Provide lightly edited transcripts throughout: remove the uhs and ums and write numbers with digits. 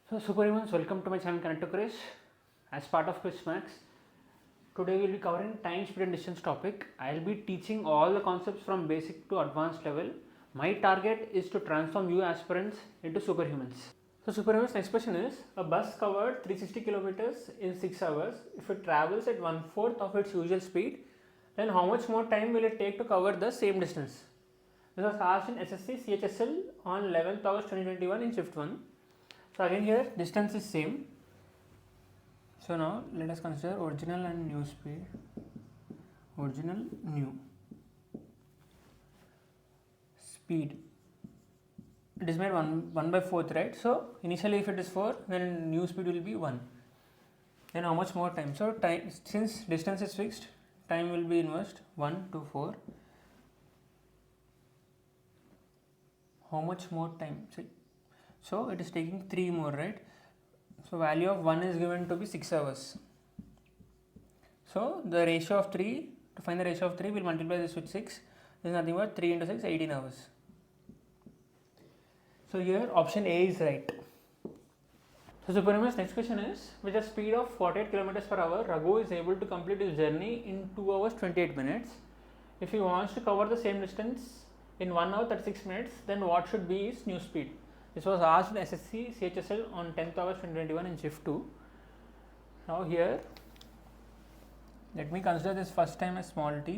So superhumans, welcome to my channel Connect to Krish. As part of Krish Max, today we will be covering time, speed and distance topic. I will be teaching all the concepts from basic to advanced level. My target is to transform you aspirants into superhumans. So superhumans, next question is, a bus covered 360 kilometers in 6 hours. If it travels at 1/4 of its usual speed, then how much more time will it take to cover the same distance? This was asked in SSC CHSL on 11th August 2021 in shift 1. So again here distance is same. So now let us consider original and new speed. Original, new. Speed. It is made 1/4, right? So initially if it is 4, then new speed will be 1. Then how much more time? So time, since distance is fixed, time will be inversed 1 to 4. How much more time? So it is taking 3 more, right? So value of 1 is given to be 6 hours. So the ratio of 3, to find the ratio of 3, we'll multiply this with 6. This is nothing but 3 into 6, 18 hours. So here option A is right. So superhumans, next question is, with a speed of 48 km per hour, Raghu is able to complete his journey in 2 hours 28 minutes. If he wants to cover the same distance in 1 hour 36 minutes, then what should be his new speed? This was asked in SSC CHSL on 10th August 2021 in shift 2. Now here, let me consider this first time as small t,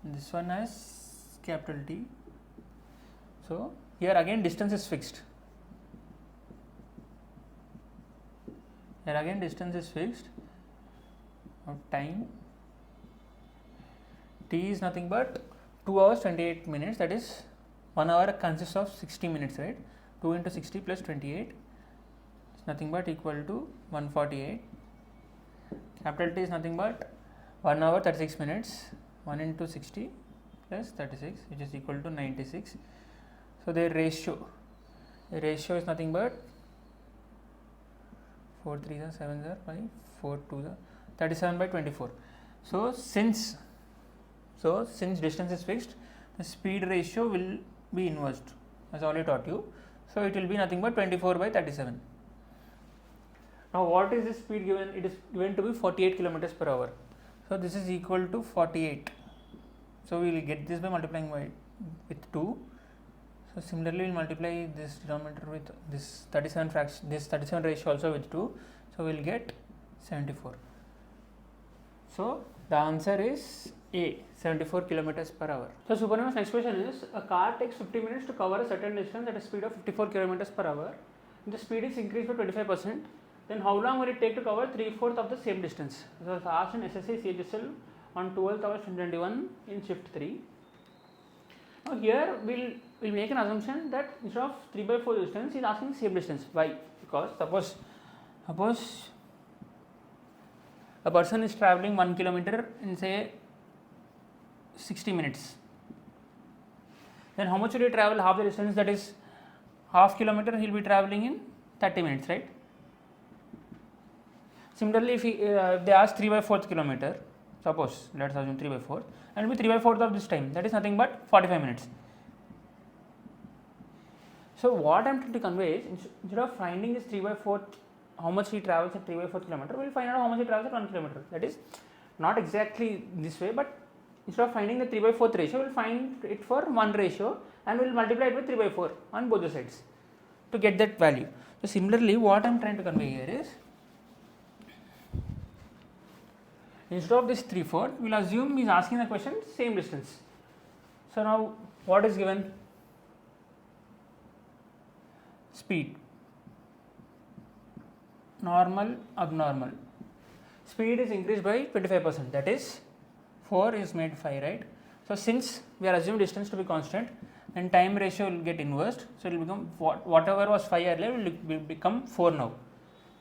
this one as capital T. So here again distance is fixed. Here again distance is fixed. Now time, t is nothing but 2 hours 28 minutes, that is 1 hour consists of 60 minutes, right? 2 into 60 plus 28 is nothing but equal to 148. Capital T is nothing but 1 hour 36 minutes, 1 into 60 plus 36, which is equal to 96. So the ratio is nothing but 4 3 are 7 are 5, 4 2 are 37 by 24. So since distance is fixed, the speed ratio will be inversed, as I already taught you. So it will be nothing but 24 by 37. Now what is the speed given? It is given to be 48 kilometers per hour. So this is equal to 48. So we will get this by multiplying with 2. So similarly we will multiply this denominator with this 37 ratio also with 2. So we will get 74. So the answer is A, 74 kilometers per hour. So superhumans, next question is, a car takes 50 minutes to cover a certain distance at a speed of 54 kilometers per hour. The speed is increased by 25%. Then how long will it take to cover 3/4 of the same distance? This was asked in SSC CGL on 12th August 2021 in shift 3. Now here we'll make an assumption that instead of 3/4 distance, he is asking same distance. Why? Because suppose a person is traveling 1 kilometer in say 60 minutes. Then how much will he travel half the distance, that is half kilometer he will be traveling in 30 minutes, right? Similarly, if they ask 3/4 kilometer, suppose let us assume 3/4, and it will be 3/4 of this time, that is nothing but 45 minutes. So what I am trying to convey is, instead of finding this 3/4, how much he travels at 3/4 kilometer, we will find out how much he travels at 1 kilometer. That is not exactly this way, but instead of finding the 3/4 ratio, we will find it for 1 ratio and we will multiply it with 3/4 on both the sides to get that value. So similarly, what I am trying to convey here is, instead of this 3/4, we will assume he is asking the question same distance. So now what is given? Speed, normal, abnormal. Speed is increased by 25%, that is 4 is made 5, right? So since we are assuming distance to be constant, then time ratio will get inversed. So it will become whatever was 5 earlier will become 4 now.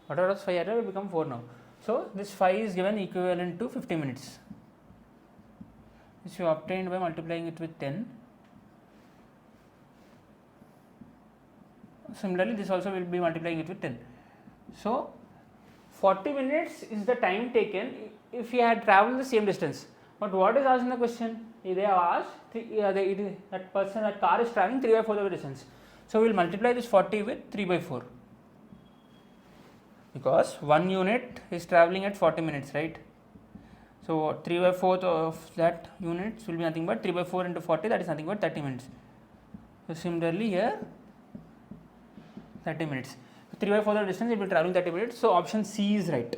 Whatever was 5 earlier will become 4 now. So this 5 is given equivalent to 50 minutes, which you obtained by multiplying it with 10. Similarly, this also will be multiplying it with 10. So 40 minutes is the time taken if he had travelled the same distance. But what is asked in the question? They have asked that car is travelling 3/4 of the distance. So we will multiply this 40 with 3/4. because 1 unit is travelling at 40 minutes, right? So 3 by 4 of that units will be nothing but 3 by 4 into 40, that is nothing but 30 minutes. So similarly here 30 minutes. So 3 by 4 the distance, it will be travelling 30 minutes. So option C is right.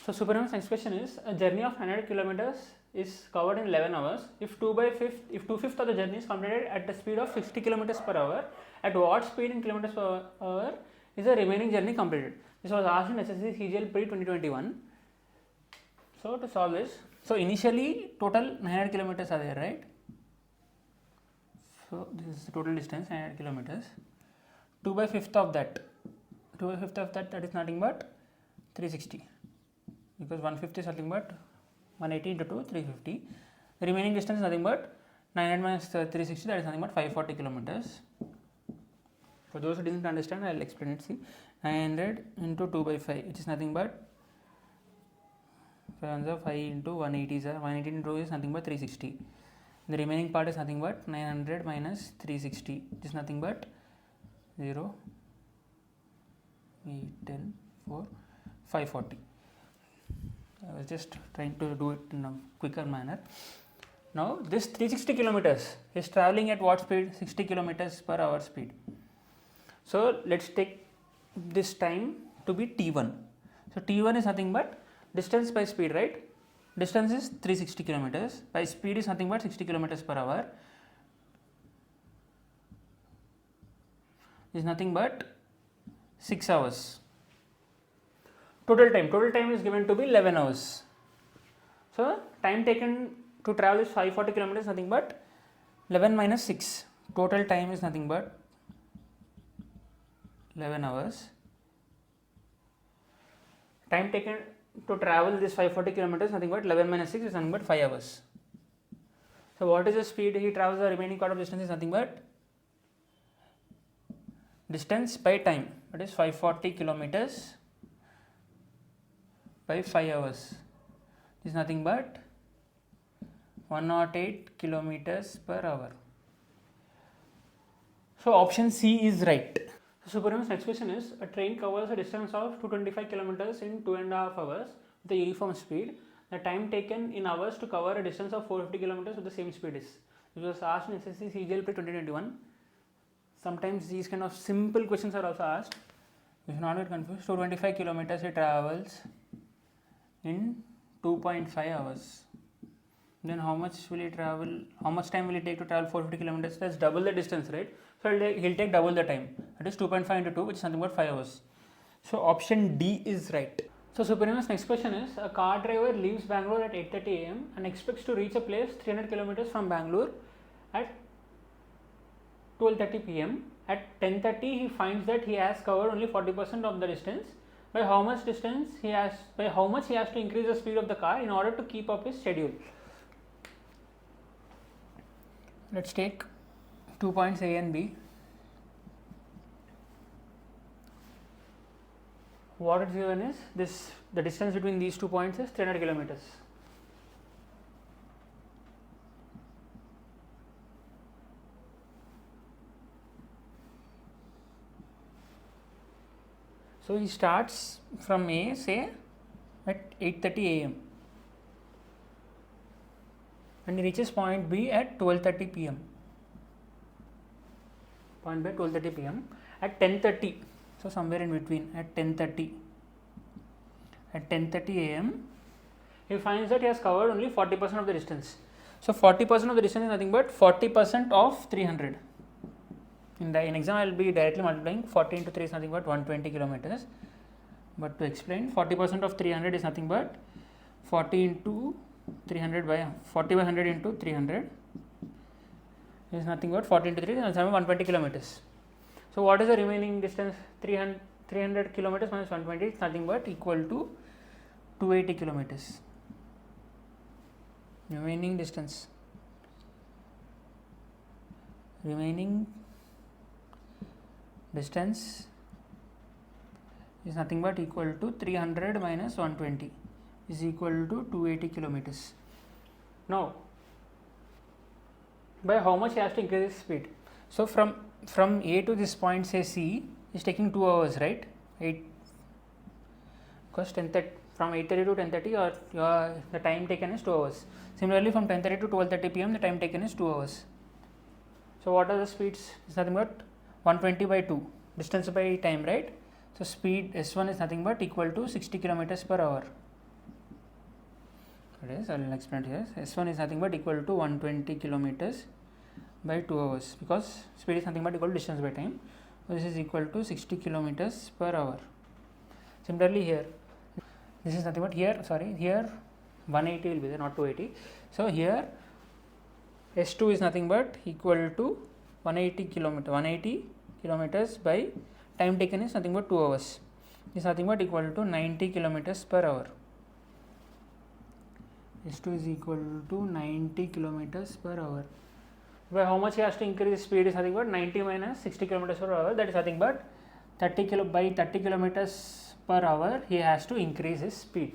So superhumans next question is, a journey of 100 kilometers is covered in 11 hours. If 2/5 of the journey is completed at the speed of 60 kilometers per hour, at what speed in kilometers per hour is the remaining journey completed? This was asked in SSC CGL pre 2021. So to solve this, so initially total 900 kilometers are there, right? So this is the total distance 900 kilometers. 2/5 of that, that is nothing but 360, because 150 is nothing but 180 into 2, 350. The remaining distance is nothing but 900 minus 360, that is nothing but 540 kilometers. For those who didn't understand, I will explain it. See, 900 into 2 by 5, which is nothing but 5 into 180, 180 into 2 is nothing but 360. The remaining part is nothing but 900 minus 360, which is nothing but 0, 8, 10, 4, 540. I was just trying to do it in a quicker manner. Now this 360 kilometers is travelling at what speed? 60 kilometers per hour speed. So let's take this time to be T1. So T1 is nothing but distance by speed, right? Distance is 360 kilometers, by speed is nothing but 60 kilometers per hour. Is nothing but 6 hours. Total time is given to be 11 hours. So time taken to travel is 540 kilometers, nothing but 11 minus 6. Total time is nothing but 11 hours. Time taken to travel this 540 kilometers, nothing but 11 minus 6 is nothing but 5 hours. So what is the speed he travels? The remaining part of distance is nothing but distance by time, that is 540 kilometers by 5 hours is nothing but 108 kilometers per hour. So option C is right. So superhumans next question is, a train covers a distance of 225 kilometers in 2.5 hours with a uniform speed. The time taken in hours to cover a distance of 450 kilometers with the same speed is. This was asked in SSC CGL pre 2021. Sometimes these kind of simple questions are also asked. You should not get confused. 225 kilometers it travels in 2.5 hours. Then how much will it travel? How much time will it take to travel 450 kilometers? That's double the distance, right? So he'll take double the time. That is 2.5 into 2, which is something about 5 hours. So option D is right. So superhumans next question is, a car driver leaves Bangalore at 8:30 a.m. and expects to reach a place 300 kilometers from Bangalore at 12:30 p.m. At 10:30 he finds that he has covered only 40% of the distance. By how much he has to increase the speed of the car in order to keep up his schedule? Let's take 2 points A and B. What is given is this, the distance between these 2 points is 300 kilometers. So he starts from A, say at 8:30 a.m. and he reaches point B at 12:30 p.m. Point B at 12:30 p.m. At 10:30, so somewhere in between, at 10:30 a.m. he finds that he has covered only 40% of the distance. So 40% of the distance is nothing but 40% of 300. In exam I will be directly multiplying 40 into 3 is nothing but 120 kilometers. But to explain, 40% of 300 is nothing but 40 into 300 by 40 by 100 into 300 is nothing but 40 into 3 is 120 kilometers. So what is the remaining distance? 300 kilometers minus 120 is nothing but equal to 280 kilometers. Remaining distance is nothing but equal to 300 minus 120 is equal to 280 kilometers. Now, by how much he has to increase his speed? So from A to this point, say C, is taking 2 hours, right? because from 8:30 to 10:30 or the time taken is 2 hours. Similarly, from 10:30 to 12:30 pm the time taken is 2 hours. So what are the speeds? It's nothing but 120 by 2, distance by time, right? So speed S1 is nothing but equal to 60 kilometers per hour. That is, I will explain it here. S1 is nothing but equal to 120 kilometers by 2 hours, because speed is nothing but equal to distance by time. So this is equal to 60 kilometers per hour. Similarly here, this is nothing but here 180 will be there, not 280. So here S2 is nothing but equal to 180 kilometers by time taken is nothing but 2 hours. Is nothing but equal to 90 kilometers per hour. S2 is equal to 90 kilometers per hour. By how much he has to increase speed is nothing but 90 minus 60 kilometers per hour, that is nothing but 30 kilometers per hour he has to increase his speed.